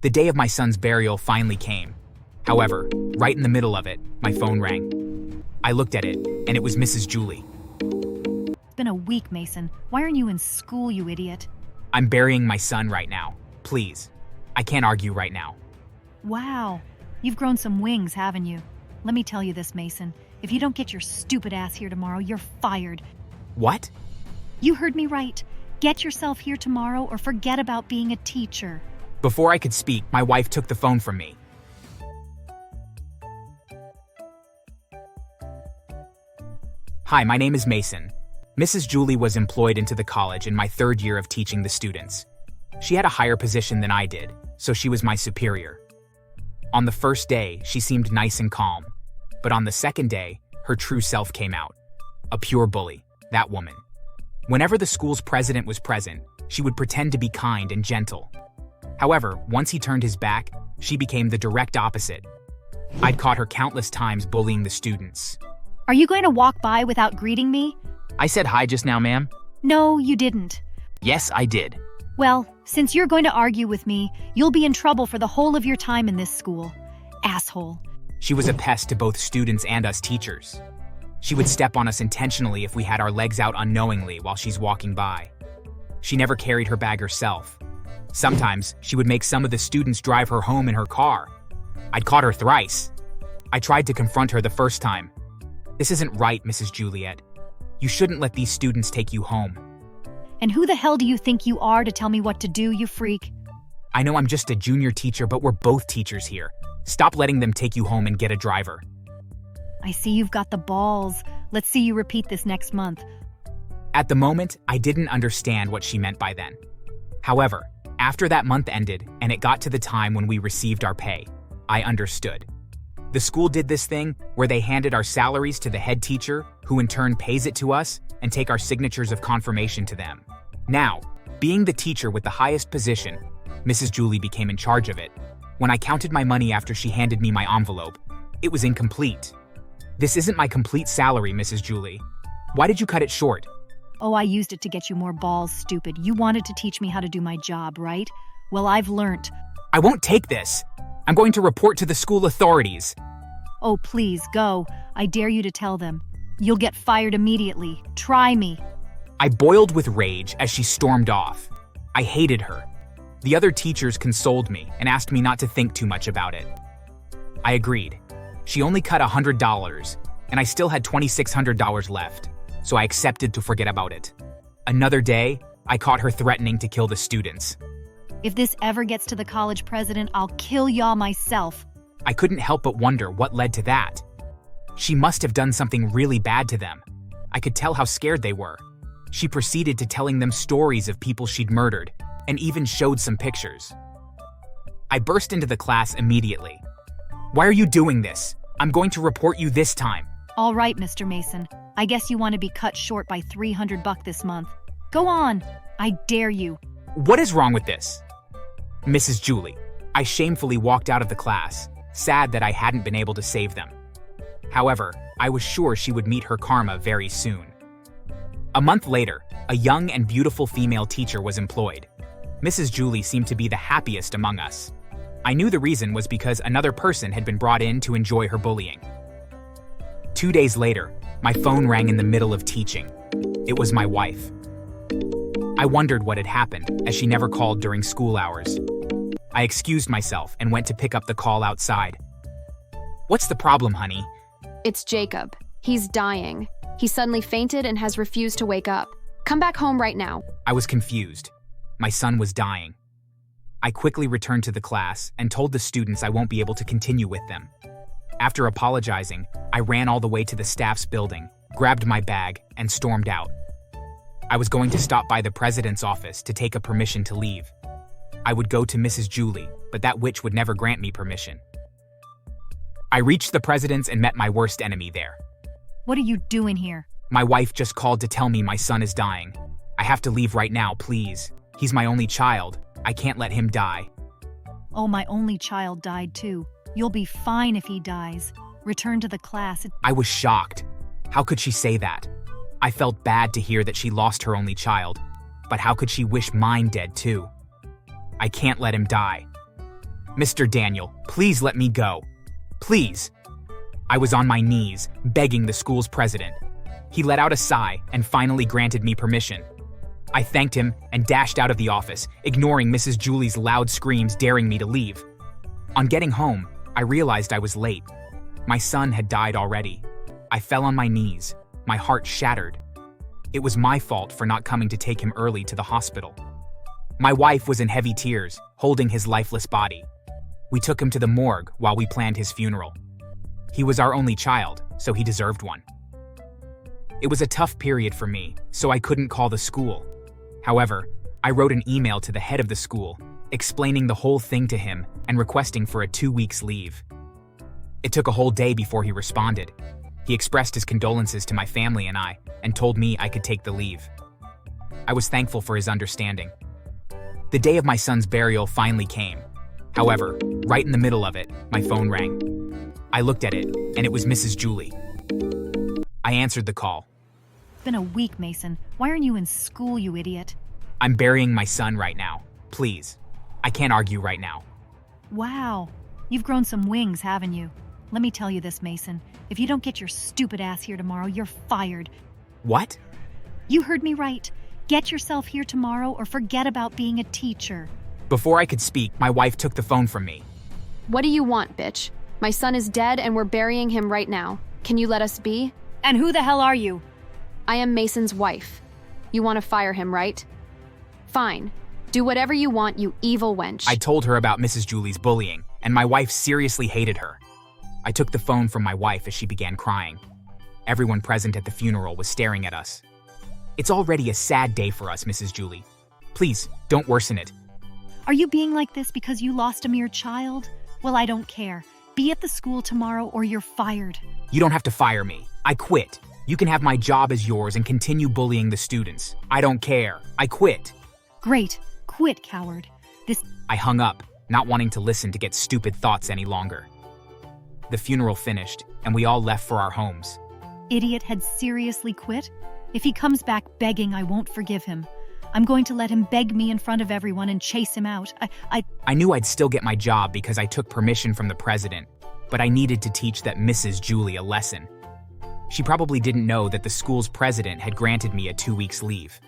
The day of my son's burial finally came. However, right in the middle of it, my phone rang. I looked at it, and it was Mrs. Julie. It's been a week, Mason. Why aren't you in school, you idiot? I'm burying my son right now. Please. I can't argue right now. Wow, you've grown some wings, haven't you? Let me tell you this, Mason. If you don't get your stupid ass here tomorrow, you're fired. What? You heard me right. Get yourself here tomorrow or forget about being a teacher. Before I could speak, my wife took the phone from me. Hi, my name is Mason. Mrs. Julie was employed into the college in my third year of teaching the students. She had a higher position than I did, so she was my superior. On the first day, she seemed nice and calm, but on the second day, her true self came out. A pure bully, that woman. Whenever the school's president was present, she would pretend to be kind and gentle. However, once he turned his back, she became the direct opposite. I'd caught her countless times bullying the students. Are you going to walk by without greeting me? I said hi just now, ma'am. No, you didn't. Yes, I did. Well, since you're going to argue with me, you'll be in trouble for the whole of your time in this school. Asshole. She was a pest to both students and us teachers. She would step on us intentionally if we had our legs out unknowingly while she's walking by. She never carried her bag herself. Sometimes, she would make some of the students drive her home in her car. I'd caught her thrice. I tried to confront her the first time. This isn't right, Mrs. Juliet. You shouldn't let these students take you home. And who the hell do you think you are to tell me what to do, you freak? I know I'm just a junior teacher, but we're both teachers here. Stop letting them take you home and get a driver. I see you've got the balls. Let's see you repeat this next month. At the moment, I didn't understand what she meant by then. However, after that month ended and it got to the time when we received our pay, I understood. The school did this thing where they handed our salaries to the head teacher, who in turn pays it to us, and take our signatures of confirmation to them. Now, being the teacher with the highest position, Mrs. Julie became in charge of it. When I counted my money after she handed me my envelope, it was incomplete. This isn't my complete salary, Mrs. Julie. Why did you cut it short? Oh, I used it to get you more balls, stupid. You wanted to teach me how to do my job, right? Well, I've learned. I won't take this. I'm going to report to the school authorities. Oh, please, go. I dare you to tell them. You'll get fired immediately. Try me. I boiled with rage as she stormed off. I hated her. The other teachers consoled me and asked me not to think too much about it. I agreed. She only cut $100, and I still had $2,600 left, so I accepted to forget about it. Another day, I caught her threatening to kill the students. If this ever gets to the college president, I'll kill y'all myself. I couldn't help but wonder what led to that. She must have done something really bad to them. I could tell how scared they were. She proceeded to telling them stories of people she'd murdered, and even showed some pictures. I burst into the class immediately. Why are you doing this? I'm going to report you this time. All right, Mr. Mason. I guess you want to be cut short by $300 this month. Go on. I dare you. What is wrong with this? Mrs. Julie. I shamefully walked out of the class, sad that I hadn't been able to save them. However, I was sure she would meet her karma very soon. A month later, a young and beautiful female teacher was employed. Mrs. Julie seemed to be the happiest among us. I knew the reason was because another person had been brought in to enjoy her bullying. 2 days later, my phone rang in the middle of teaching. It was my wife. I wondered what had happened, as she never called during school hours. I excused myself and went to pick up the call outside. What's the problem, honey? It's Jacob. He's dying. He suddenly fainted and has refused to wake up. Come back home right now. I was confused. My son was dying. I quickly returned to the class and told the students I won't be able to continue with them. After apologizing, I ran all the way to the staff's building, grabbed my bag, and stormed out. I was going to stop by the president's office to take a permission to leave. I would go to Mrs. Julie, but that witch would never grant me permission. I reached the president's and met my worst enemy there. What are you doing here? My wife just called to tell me my son is dying. I have to leave right now, please. He's my only child. I can't let him die. Oh, my only child died too. You'll be fine if he dies. Return to the class. I was shocked. How could she say that? I felt bad to hear that she lost her only child, but how could she wish mine dead too? I can't let him die. Mr. Daniel, please let me go. Please. I was on my knees, begging the school's president. He let out a sigh and finally granted me permission. I thanked him and dashed out of the office, ignoring Mrs. Julie's loud screams daring me to leave. On getting home, I realized I was late. My son had died already. I fell on my knees, my heart shattered. It was my fault for not coming to take him early to the hospital. My wife was in heavy tears, holding his lifeless body. We took him to the morgue while we planned his funeral. He was our only child, so he deserved one. It was a tough period for me, so I couldn't call the school. However, I wrote an email to the head of the school, explaining the whole thing to him and requesting for a 2 weeks leave. It took a whole day before he responded. He expressed his condolences to my family and I, and told me I could take the leave. I was thankful for his understanding. The day of my son's burial finally came. However, right in the middle of it, my phone rang. I looked at it, and it was Mrs. Julie. I answered the call. It's been a week, Mason. Why aren't you in school, you idiot? I'm burying my son right now. Please. I can't argue right now. Wow. You've grown some wings, haven't you? Let me tell you this, Mason. If you don't get your stupid ass here tomorrow, you're fired. What? You heard me right. Get yourself here tomorrow or forget about being a teacher. Before I could speak, my wife took the phone from me. What do you want, bitch? My son is dead and we're burying him right now. Can you let us be? And who the hell are you? I am Mason's wife. You want to fire him, right? Fine. Do whatever you want, you evil wench. I told her about Mrs. Julie's bullying, and my wife seriously hated her. I took the phone from my wife as she began crying. Everyone present at the funeral was staring at us. It's already a sad day for us, Mrs. Julie. Please, don't worsen it. Are you being like this because you lost a mere child? Well, I don't care. Be at the school tomorrow or you're fired. You don't have to fire me. I quit. You can have my job as yours and continue bullying the students. I don't care. I quit. Great. Quit, coward. I hung up, not wanting to listen to get stupid thoughts any longer. The funeral finished, and we all left for our homes. Idiot had seriously quit? If he comes back begging, I won't forgive him. I'm going to let him beg me in front of everyone and chase him out. I knew I'd still get my job because I took permission from the president, but I needed to teach that Mrs. Julie a lesson. She probably didn't know that the school's president had granted me a 2 weeks leave.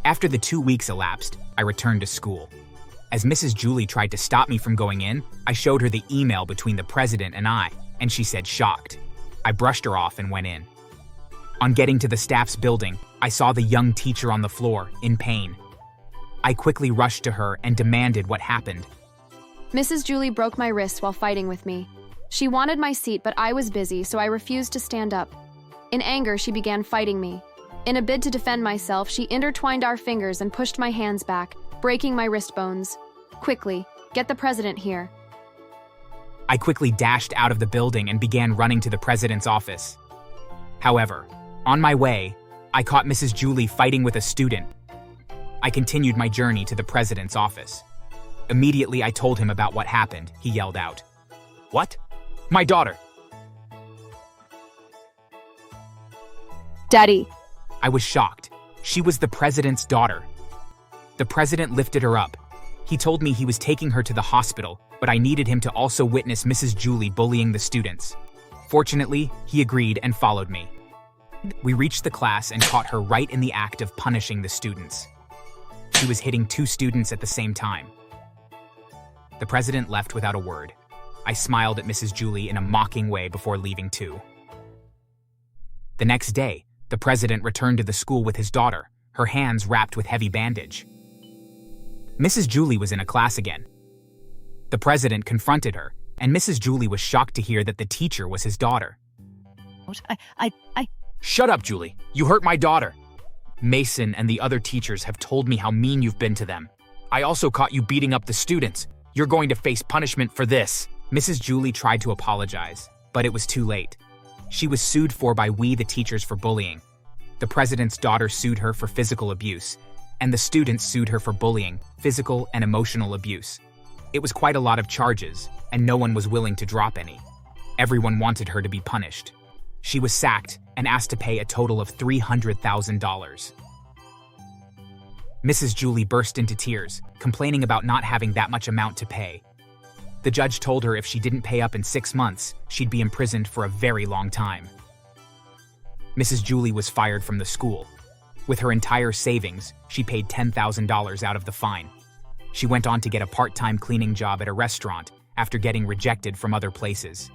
After the 2 weeks elapsed, I returned to school. As Mrs. Julie tried to stop me from going in, I showed her the email between the president and I, and she said shocked. I brushed her off and went in. On getting to the staff's building, I saw the young teacher on the floor, in pain. I quickly rushed to her and demanded what happened. Mrs. Julie broke my wrist while fighting with me. She wanted my seat, but I was busy, so I refused to stand up. In anger, she began fighting me. In a bid to defend myself, she intertwined our fingers and pushed my hands back, breaking my wrist bones. Quickly, get the president here. I quickly dashed out of the building and began running to the president's office. However, on my way, I caught Mrs. Julie fighting with a student. I continued my journey to the president's office. Immediately, I told him about what happened. He yelled out, "What? My daughter!" Daddy. I was shocked. She was the president's daughter. The president lifted her up. He told me he was taking her to the hospital, but I needed him to also witness Mrs. Julie bullying the students. Fortunately, he agreed and followed me. We reached the class and caught her right in the act of punishing the students. She was hitting 2 students at the same time. The president left without a word. I smiled at Mrs. Julie in a mocking way before leaving too. The next day, the president returned to the school with his daughter, her hands wrapped with heavy bandage. Mrs. Julie was in a class again. The president confronted her, and Mrs. Julie was shocked to hear that the teacher was his daughter. Shut up, Julie. You hurt my daughter. Mason and the other teachers have told me how mean you've been to them. I also caught you beating up the students. You're going to face punishment for this. Mrs. Julie tried to apologize, but it was too late. She was sued for by we the teachers for bullying. The president's daughter sued her for physical abuse, and the students sued her for bullying, physical and emotional abuse. It was quite a lot of charges, and no one was willing to drop any. Everyone wanted her to be punished. She was sacked and asked to pay a total of $300,000. Mrs. Julie burst into tears, complaining about not having that much amount to pay. The judge told her if she didn't pay up in 6 months, she'd be imprisoned for a very long time. Mrs. Julie was fired from the school. With her entire savings, she paid $10,000 out of the fine. She went on to get a part-time cleaning job at a restaurant after getting rejected from other places.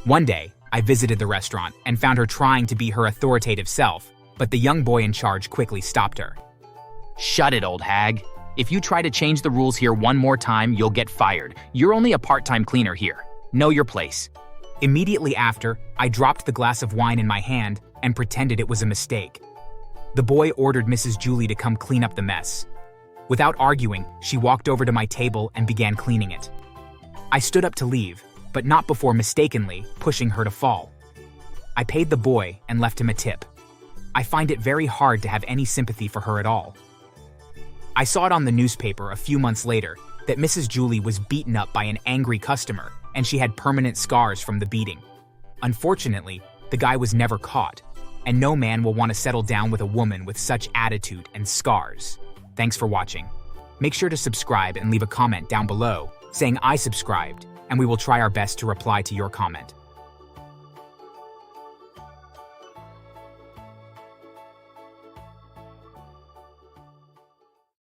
One day, I visited the restaurant and found her trying to be her authoritative self, but the young boy in charge quickly stopped her. Shut it, old hag. If you try to change the rules here one more time, you'll get fired. You're only a part-time cleaner here. Know your place. Immediately after, I dropped the glass of wine in my hand and pretended it was a mistake. The boy ordered Mrs. Julie to come clean up the mess. Without arguing, she walked over to my table and began cleaning it. I stood up to leave, but not before mistakenly pushing her to fall. I paid the boy and left him a tip. I find it very hard to have any sympathy for her at all. I saw it on the newspaper a few months later that Mrs. Julie was beaten up by an angry customer and she had permanent scars from the beating. Unfortunately, the guy was never caught, and no man will want to settle down with a woman with such attitude and scars. Thanks for watching. Make sure to subscribe and leave a comment down below saying I subscribed, and we will try our best to reply to your comment.